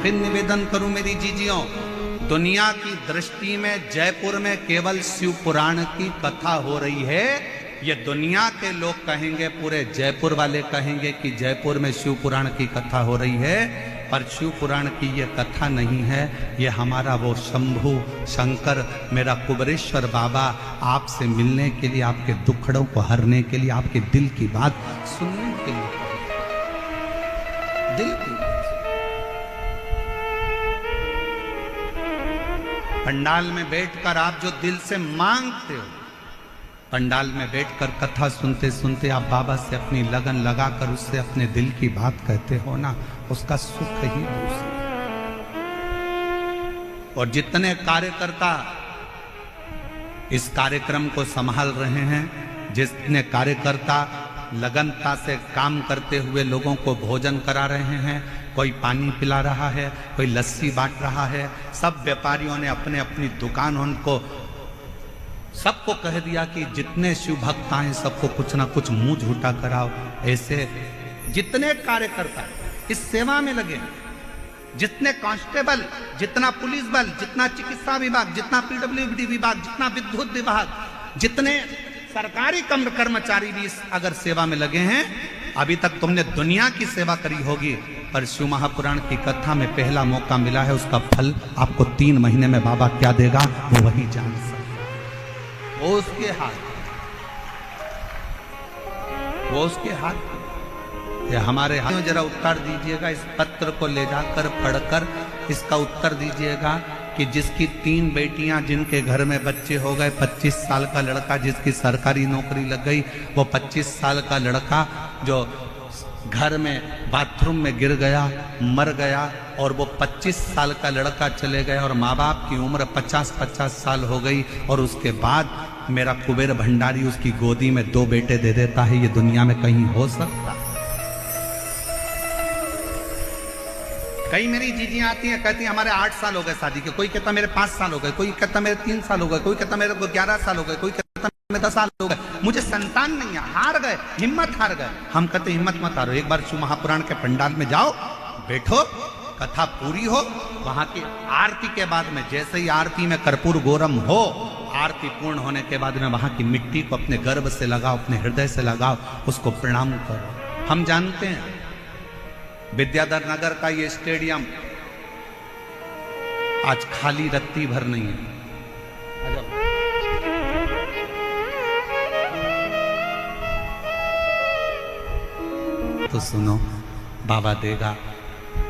फिर निवेदन करूं मेरी जीजियों, दुनिया की दृष्टि में जयपुर में केवल शिव पुराण की कथा हो रही है। ये दुनिया के लोग कहेंगे, पूरे जयपुर वाले कहेंगे कि जयपुर में शिव पुराण की कथा हो रही है, पर शिव पुराण की ये कथा नहीं है। ये हमारा वो शंभू शंकर, मेरा कुबेरेश्वर बाबा आपसे मिलने के लिए, आपके दुखड़ों को हरने के लिए, आपके दिल की बात सुनने के लिए, दिल की पंडाल में बैठकर आप जो दिल से मांगते हो, पंडाल में बैठकर कथा सुनते सुनते आप बाबा से अपनी लगन लगाकर उससे अपने दिल की बात कहते हो ना, उसका सुख ही दूसरा। और जितने कार्यकर्ता इस कार्यक्रम को संभाल रहे हैं, जितने कार्यकर्ता लगनता से काम करते हुए लोगों को भोजन करा रहे हैं, कोई पानी पिला रहा है, कोई लस्सी बांट रहा है, सब व्यापारियों ने अपने अपनी दुकान उनको सबको कह दिया कि जितने शिव भक्त आए सबको कुछ ना कुछ मुंह झूठा कराओ। ऐसे जितने कार्यकर्ता इस सेवा में लगे, जितने कांस्टेबल, जितना पुलिस बल, जितना चिकित्सा विभाग, जितना पीडब्ल्यूडी विभाग, जितना विद्युत विभाग, जितने सरकारी कर्मचारी भी अगर सेवा में लगे हैं, अभी तक तुमने दुनिया की सेवा करी होगी, पर शिव महापुराण की कथा में पहला मौका मिला है। उसका फल आपको 3 महीने में बाबा क्या देगा वो वही जान सकता, वो उसके हाथ, वो उसके हाथ। ये हमारे हाथ में जरा उत्तर दीजिएगा, इस पत्र को ले जाकर पढ़कर इसका उत्तर दीजिएगा कि जिसकी 3 बेटियां, जिनके घर में बच्चे हो गए, 25 साल का लड़का जिसकी सरकारी नौकरी लग गई, वो 25 साल का लड़का जो घर में बाथरूम में गिर गया, मर गया, और वो 25 साल का लड़का चले गए और माँ बाप की उम्र 50-50 साल हो गई, और उसके बाद मेरा कुबेर भंडारी उसकी गोदी में 2 बेटे दे देता है। ये दुनिया में कहीं हो सकता? कई मेरी जीजियां आती हैं, कहती हैं हमारे 8 साल हो गए शादी के, कोई कहता मेरे 5 साल हो गए, कोई कहता मेरे 3 साल हो गए, कोई कहता मेरे को 11 साल हो गए, कोई कहता मेरे 10 साल हो गए, मुझे संतान नहीं है, हार गए, हिम्मत हार गए। हम कहते हिम्मत मत हारो, एक बार शिव महापुराण के पंडाल में जाओ, बैठो, कथा पूरी हो, वहां की आरती के बाद में, जैसे ही आरती में कर्पूर गौरम हो, आरती पूर्ण होने के बाद में वहां की मिट्टी को अपने गर्भ से लगाओ, अपने हृदय से लगाओ, उसको प्रणाम करो। हम जानते हैं विद्याधर नगर का ये स्टेडियम आज खाली रत्ती भर नहीं है। तो सुनो, बाबा देगा।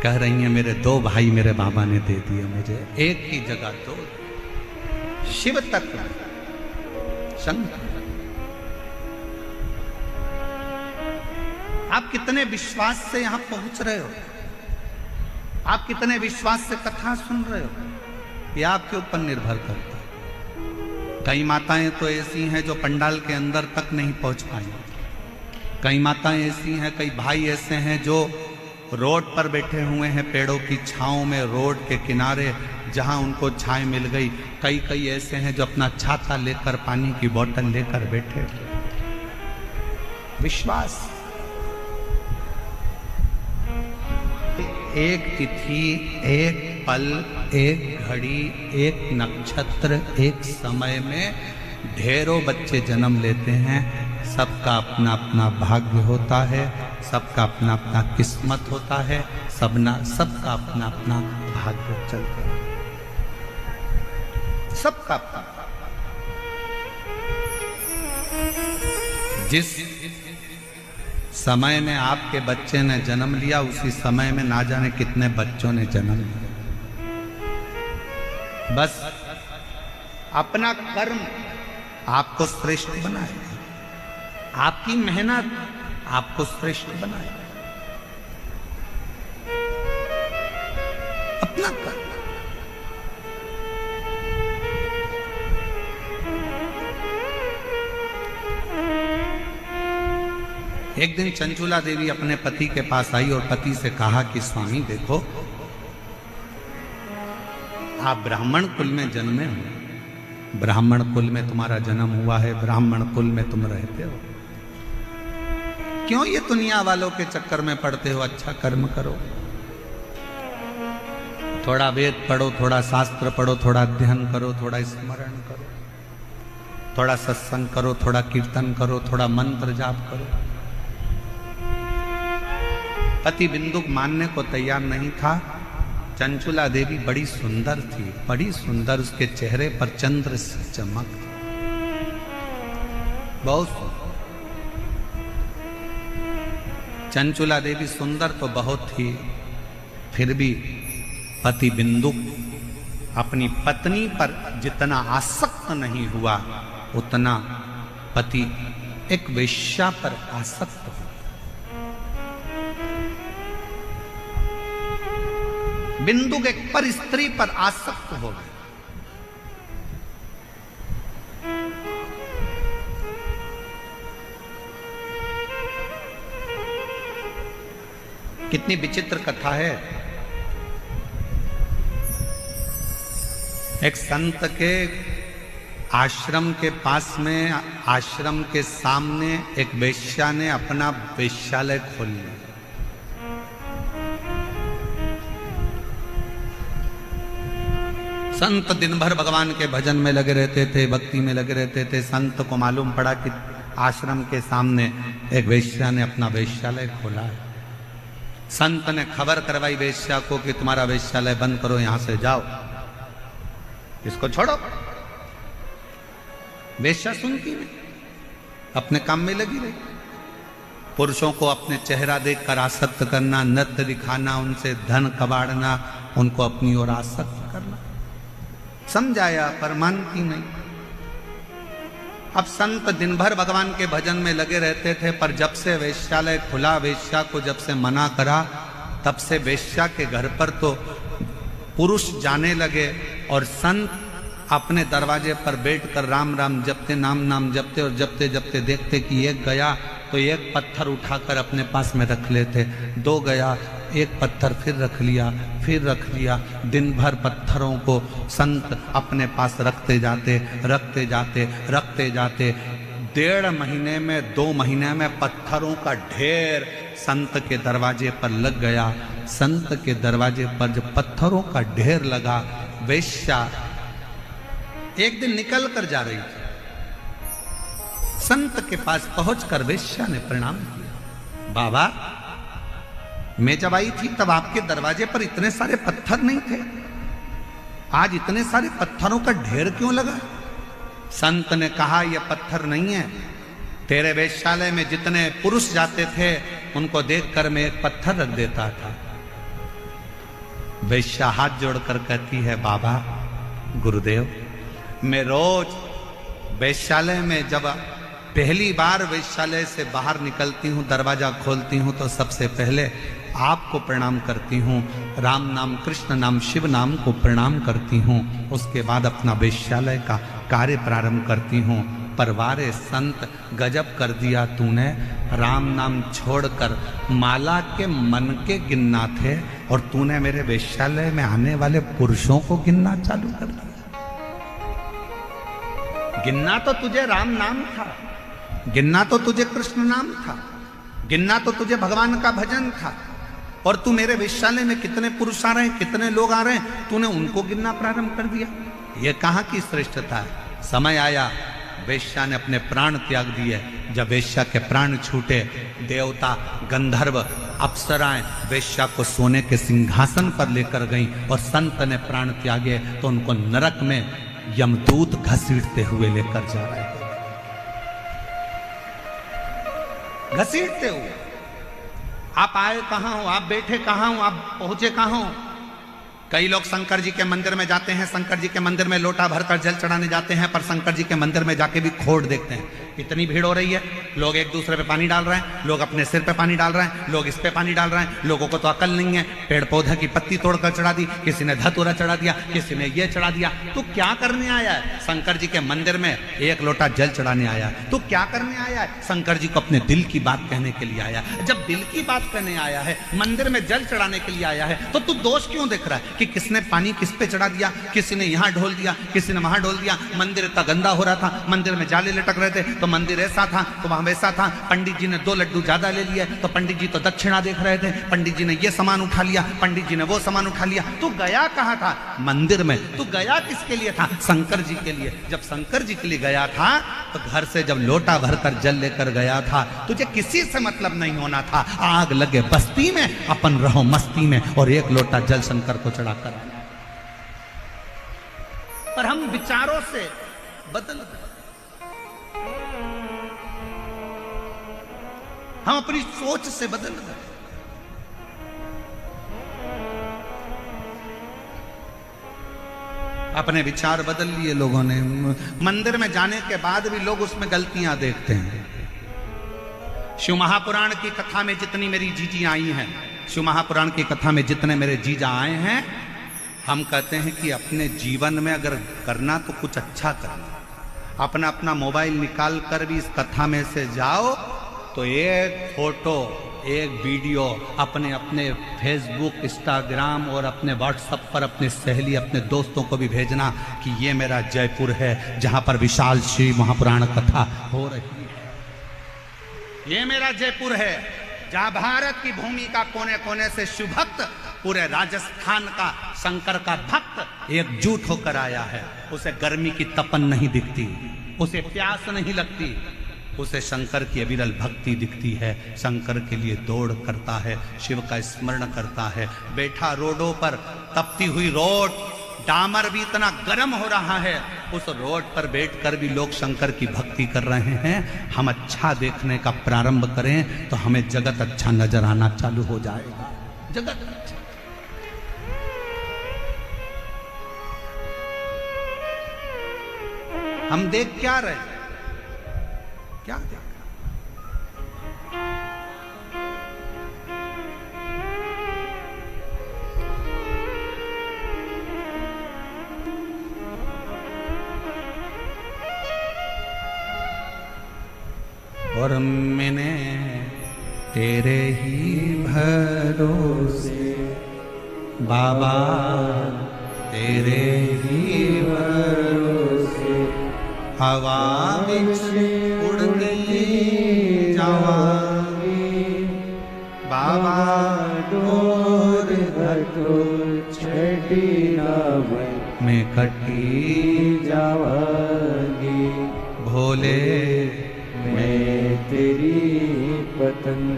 कह रही हैं मेरे 2 भाई मेरे बाबा ने दे दिए मुझे, एक की जगह 2। शिव तत्व शंकर, आप कितने विश्वास से यहां पहुंच रहे हो, आप कितने विश्वास से कथा सुन रहे हो, यह आपके ऊपर निर्भर करता है। कई माताएं तो ऐसी हैं जो पंडाल के अंदर तक नहीं पहुंच पाई, कई माताएं ऐसी हैं, कई भाई ऐसे हैं जो रोड पर बैठे हुए हैं, पेड़ों की छांव में, रोड के किनारे जहां उनको छाए मिल गई। कई ऐसे हैं जो अपना छाता लेकर, पानी की बोतल लेकर बैठे। विश्वास, एक तिथि, एक पल, एक घड़ी, एक नक्षत्र, एक समय में ढेरों बच्चे जन्म लेते हैं। सबका अपना अपना भाग्य होता है, सबका अपना अपना किस्मत होता है, सबका अपना अपना भाग्य चलता है, सबका अपना। जिस समय में आपके बच्चे ने जन्म लिया, उसी समय में ना जाने कितने बच्चों ने जन्म लिया। बस अपना कर्म आपको श्रेष्ठ बनाए, आपकी मेहनत आपको श्रेष्ठ बनाए, अपना कर्म। एक दिन चंचुला देवी अपने पति के पास आई और पति से कहा कि स्वामी देखो, आप ब्राह्मण कुल में जन्मे हो, ब्राह्मण कुल में तुम्हारा जन्म हुआ है, ब्राह्मण कुल में तुम रहते हो, क्यों ये दुनिया वालों के चक्कर में पड़ते हो? अच्छा कर्म करो। थोड़ा वेद पढ़ो, थोड़ा शास्त्र पढ़ो, थोड़ा अध्ययन करो, थोड़ा स्मरण करो, थोड़ा सत्संग करो, थोड़ा कीर्तन करो, थोड़ा मंत्र जाप करो। पति बिंदुक मानने को तैयार नहीं था। चंचुला देवी बड़ी सुंदर थी, बड़ी सुंदर, उसके चेहरे पर चंद्र सी चमक थी, बहुत सुंदर। चंचुला देवी सुंदर तो बहुत थी, फिर भी पति बिंदुक अपनी पत्नी पर जितना आसक्त नहीं हुआ उतना पति एक वेश्या पर आसक्त हुआ। बिंदुक एक पर स्त्री पर आसक्त हो गए। कितनी विचित्र कथा है। एक संत के आश्रम के पास में, आश्रम के सामने एक वेश्या ने अपना वेश्यालय खोल लिया। संत दिन भर भगवान के भजन में लगे रहते थे, भक्ति में लगे रहते थे। संत को मालूम पड़ा कि आश्रम के सामने एक वेश्या ने अपना वेश्यालय खोला है। संत ने खबर करवाई वेश्या को कि तुम्हारा वेश्यालय बंद करो, यहां से जाओ, इसको छोड़ो। वेश्या सुनती नहीं, अपने काम में लगी रही। पुरुषों को अपने चेहरा देखकर आसक्त करना, नृत्य दिखाना, उनसे धन कबाड़ना, उनको अपनी ओर आसक्त करना। समझाया पर मानती नहीं। अब संत दिन भर भगवान के भजन में लगे रहते थे, पर जब से वेश्यालय खुला, वेश्या को जब से मना करा, तब से वेश्या के घर पर तो पुरुष जाने लगे और संत अपने दरवाजे पर बैठकर राम राम जपते, नाम नाम जपते, और जपते जपते देखते कि एक गया तो एक पत्थर उठाकर अपने पास में रख लेते, दो गया, एक पत्थर फिर रख लिया, फिर रख लिया। दिन भर पत्थरों को संत अपने पास रखते जाते, रखते जाते, रखते जाते। 1.5 महीने में, 2 महीने में पत्थरों का ढेर संत के दरवाजे पर लग गया। संत के दरवाजे पर जब पत्थरों का ढेर लगा, वेश्या एक दिन निकल कर जा रही थी। संत के पास पहुंचकर वेश्या ने प्रणाम किया। बाबा, मैं जब आई थी तब आपके दरवाजे पर इतने सारे पत्थर नहीं थे, आज इतने सारे पत्थरों का ढेर क्यों लगा? संत ने कहा, यह पत्थर नहीं है, तेरे वेश्यालय में जितने पुरुष जाते थे उनको देखकर मैं एक पत्थर रख देता था। वेश्या हाथ जोड़कर कहती है, बाबा गुरुदेव, मैं रोज वेश्यालय में जब पहली बार वेश्यालय से बाहर निकलती हूँ, दरवाजा खोलती हूँ, तो सबसे पहले आपको प्रणाम करती हूँ, राम नाम, कृष्ण नाम, शिव नाम को प्रणाम करती हूँ। उसके बाद अपना वेश्यालय का कार्य प्रारंभ करती हूँ। पर वारे संत, गजब कर दिया तूने, राम नाम छोड़कर माला के मन के गिनना थे और तूने मेरे वेश्यालय में आने वाले पुरुषों को गिनना चालू कर दिया। गिनना तो तुझे राम नाम था, गिनना तो तुझे कृष्ण नाम था, गिनना तो तुझे भगवान का भजन था, और तू मेरे वेश्यालय में कितने पुरुष आ रहे हैं, कितने लोग आ रहे हैं, तूने उनको गिनना प्रारंभ कर दिया। ये कहाँ की श्रेष्ठता है? समय आया, वेश्या ने अपने प्राण त्याग दिए। जब वेश्या के प्राण छूटे, देवता, गंधर्व, अप्सराएं वेश्या को सोने के सिंहासन पर लेकर गईं और संत ने प्राण त्यागे तो उनको नरक में यमदूत घसीटते हुए लेकर जा रहे थे। घसीटते हुए। आप आए कहां हो, आप बैठे कहां हो, आप पहुंचे कहां हो? कई लोग शंकर जी के मंदिर में जाते हैं, शंकर जी के मंदिर में लोटा भरकर जल चढ़ाने जाते हैं, पर शंकर जी के मंदिर में जाके भी खोट देखते हैं। इतनी भीड़ हो रही है, लोग एक दूसरे पे पानी डाल रहे हैं, लोग अपने सिर पे पानी डाल रहे हैं, लोग इस पे पानी डाल रहे हैं। लोगों को तो अकल नहीं है, पेड़ पौधे की पत्ती तोड़कर चढ़ा दी, किसी ने धतूरा चढ़ा दिया, किसी ने ये चढ़ा दिया। तो क्या करने आया है? शंकर जी के मंदिर में एक लोटा जल चढ़ाने आया है। तो क्या करने आया है? शंकर जी को अपने दिल की बात कहने के लिए आया है। जब दिल की बात कहने आया है, मंदिर में जल चढ़ाने के लिए आया है, तो तू दोष क्यों देख रहा है? कि किसने पानी किस पे चढ़ा दिया, किसी ने यहाँ ढोल दिया, किसी ने वहां ढोल दिया। मंदिर इतना गंदा हो रहा था, मंदिर में जाले लटक रहे थे, तो मंदिर ऐसा था तो वहां वैसा था। पंडित जी ने 2 लड्डू ज्यादा ले लिए तो पंडित जी तो दक्षिणा देख रहे थे, पंडित जी ने ये सामान उठा लिया, पंडित जी ने वो सामान उठा लिया। तू गया कहाँ था? मंदिर में। तू गया किसके लिए था? शंकर जी के लिए। जब शंकर जी के लिए गया था तो घर से जब लोटा भरकर जल लेकर गया था, तुझे किसी से मतलब नहीं होना था। आग लगे बस्ती में, अपन रहो मस्ती में, और 1 लोटा जल शंकर को चढ़ाकर। पर हम विचारों से बदल गए, हम अपनी सोच से बदल गए। अपने विचार बदल लिए लोगों ने। मंदिर में जाने के बाद भी लोग उसमें गलतियां देखते हैं। शिव महापुराण की कथा में जितनी मेरी जीजी आई हैं, शिव महापुराण की कथा में जितने मेरे जीजा आए हैं, हम कहते हैं कि अपने जीवन में अगर करना तो कुछ अच्छा करना। अपना अपना मोबाइल निकाल कर भी इस कथा में से जाओ तो एक फोटो, एक वीडियो अपने अपने फेसबुक, इंस्टाग्राम और अपने व्हाट्सएप पर अपने सहेली, अपने दोस्तों को भी भेजना कि ये मेरा जयपुर है जहां पर विशाल शिव महापुराण कथा हो रही है। ये मेरा जयपुर है जहां भारत की भूमि का कोने कोने से शिव भक्त, पूरे राजस्थान का शंकर का भक्त एकजुट होकर आया है। उसे गर्मी की तपन नहीं दिखती, उसे प्यास नहीं लगती, उसे शंकर की अविरल भक्ति दिखती है। शंकर के लिए दौड़ करता है, शिव का स्मरण करता है। बैठा रोडों पर, तपती हुई रोड, डामर भी इतना गर्म हो रहा है, उस रोड पर बैठकर भी लोग शंकर की भक्ति कर रहे हैं। हम अच्छा देखने का प्रारंभ करें तो हमें जगत अच्छा नजर आना चालू हो जाएगा। जगत अच्छा। हम देख क्या रहे, क्या देख? और मैंने तेरे ही भरोसे बाबा, तेरे ही भरोसे हवा बिच उड़ती जावांगी बाबा, डोर घटो छड़ी ना मैं कटी जावांगी भोले, मैं तेरी पत्नी।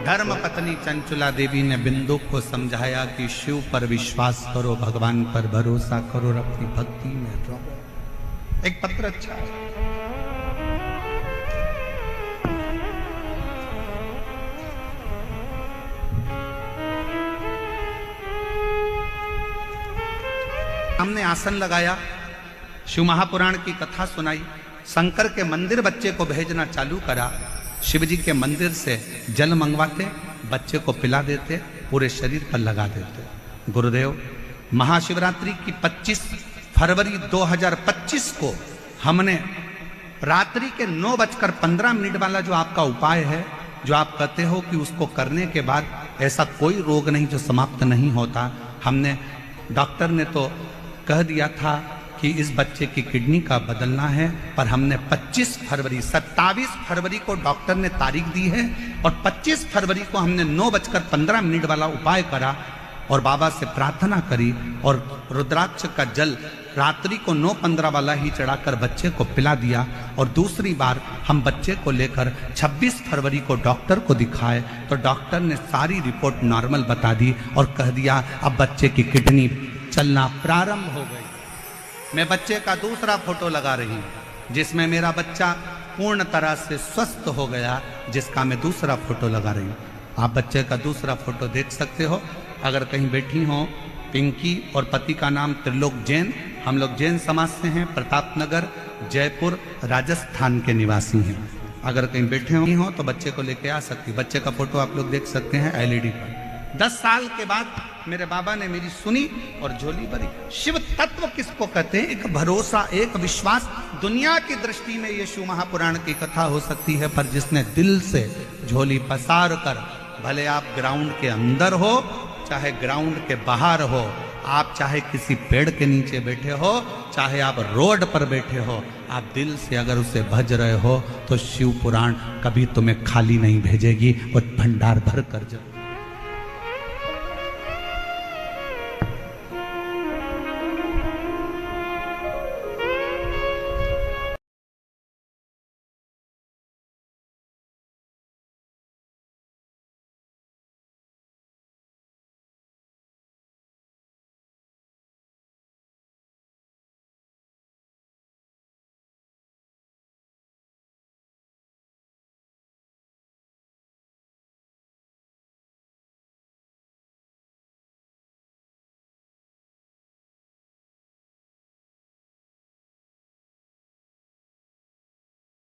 धर्म पत्नी चंचुला देवी ने बिंदु को समझाया कि शिव पर विश्वास करो, भगवान पर भरोसा करो और अपनी भक्ति में रहो। एक पत्र अच्छा है। हमने आसन लगाया, शिव महापुराण की कथा सुनाई, शंकर के मंदिर बच्चे को भेजना चालू करा। शिव जी के मंदिर से जल मंगवाते, बच्चे को पिला देते, पूरे शरीर पर लगा देते। गुरुदेव, महाशिवरात्रि की 25 फरवरी 2025 को हमने रात्रि के 9:15 वाला जो आपका उपाय है, जो आप कहते हो कि उसको करने के बाद ऐसा कोई रोग नहीं जो समाप्त नहीं होता, हमने, डॉक्टर ने तो कह दिया था कि इस बच्चे की किडनी का बदलना है, पर हमने 27 फरवरी को डॉक्टर ने तारीख दी है और 25 फरवरी को हमने 9:15 वाला उपाय करा और बाबा से प्रार्थना करी और रुद्राक्ष का जल रात्रि को 9:15 वाला ही चढ़ाकर बच्चे को पिला दिया। और दूसरी बार हम बच्चे को लेकर 26 फरवरी को डॉक्टर को दिखाए तो डॉक्टर ने सारी रिपोर्ट नॉर्मल बता दी और कह दिया अब बच्चे की किडनी चलना प्रारंभ हो गई। मैं बच्चे का दूसरा फोटो लगा रही हूँ जिसमें मेरा बच्चा पूर्ण तरह से स्वस्थ हो गया, जिसका मैं दूसरा फोटो लगा रही हूँ। आप बच्चे का दूसरा फोटो देख सकते हो। अगर कहीं बैठी हो, पिंकी और पति का नाम त्रिलोक जैन, हम लोग जैन समाज से हैं, प्रतापनगर जयपुर राजस्थान के निवासी हैं। अगर कहीं बैठे हो तो बच्चे को लेके आ सकती। बच्चे का फोटो आप लोग देख सकते हैं एलईडी पर। 10 साल के बाद मेरे बाबा ने मेरी सुनी और झोली भरी। शिव तत्व किसको कहते हैं? एक भरोसा, एक विश्वास। दुनिया की दृष्टि में ये शिव महापुराण की कथा हो सकती है, पर जिसने दिल से झोली पसार कर, भले आप ग्राउंड के अंदर हो चाहे ग्राउंड के बाहर हो, आप चाहे किसी पेड़ के नीचे बैठे हो, चाहे आप रोड पर बैठे हो, आप दिल से अगर उसे भज रहे हो तो शिव पुराण कभी तुम्हें खाली नहीं भेजेगी, वो भंडार भर कर जरूर